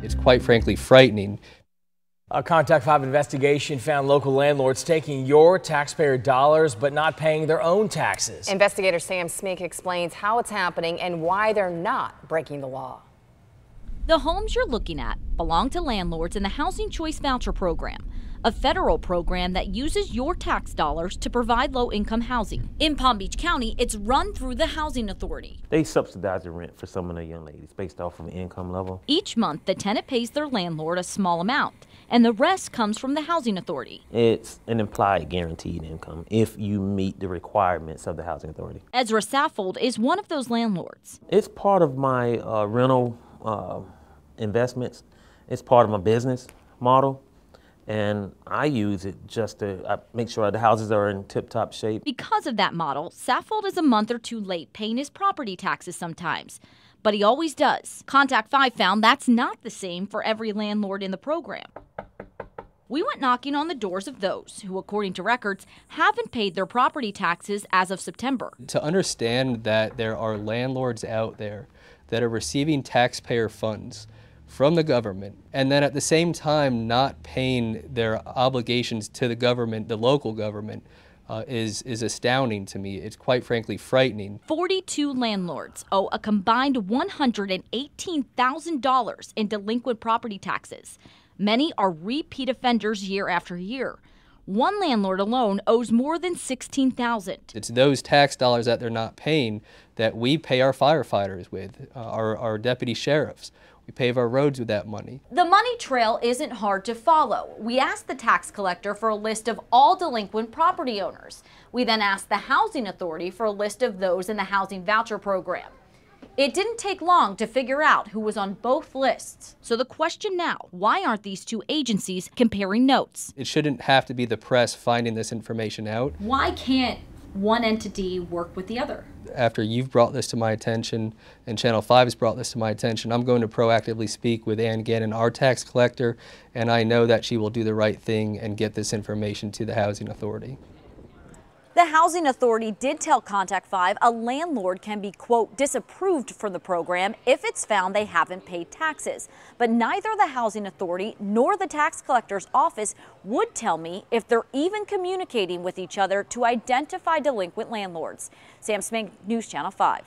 It's quite frankly frightening. A Contact 5 investigation found local landlords taking your taxpayer dollars but not paying their own taxes. Investigator Sam Smink explains how it's happening and why they're not breaking the law. The homes you're looking at belong to landlords in the Housing Choice Voucher Program, a federal program that uses your tax dollars to provide low-income housing. In Palm Beach County, it's run through the Housing Authority. They subsidize the rent for some of the young ladies based off of income level. Each month, the tenant pays their landlord a small amount, and the rest comes from the Housing Authority. It's an implied guaranteed income if you meet the requirements of the Housing Authority. Ezra Saffold is one of those landlords. It's part of my rental investments. It's part of my business model. And I use it just to make sure the houses are in tip-top shape. Because of that model, Saffold is a month or two late paying his property taxes sometimes, but he always does. Contact 5 found that's not the same for every landlord in the program. We went knocking on the doors of those who, according to records, haven't paid their property taxes as of September. To understand that there are landlords out there that are receiving taxpayer funds from the government, and then at the same time not paying their obligations to the government, the local government, is astounding to me. It's quite frankly frightening. 42 landlords owe a combined $118,000 in delinquent property taxes. Many are repeat offenders year after year. One landlord alone owes more than $16,000. It's those tax dollars that they're not paying that we pay our firefighters with, our deputy sheriffs. We pave our roads with that money. The money trail isn't hard to follow. We asked the tax collector for a list of all delinquent property owners. We then asked the Housing Authority for a list of those in the Housing Voucher Program. It didn't take long to figure out who was on both lists. So the question now, why aren't these two agencies comparing notes? It shouldn't have to be the press finding this information out. Why can't one entity work with the other? After you've brought this to my attention and Channel 5 has brought this to my attention, I'm going to proactively speak with Ann Gannon, our tax collector, and I know that she will do the right thing and get this information to the Housing Authority. The Housing Authority did tell Contact 5 a landlord can be, quote, disapproved from the program if it's found they haven't paid taxes. But neither the Housing Authority nor the tax collector's office would tell me if they're even communicating with each other to identify delinquent landlords. Sam Smink, News Channel 5.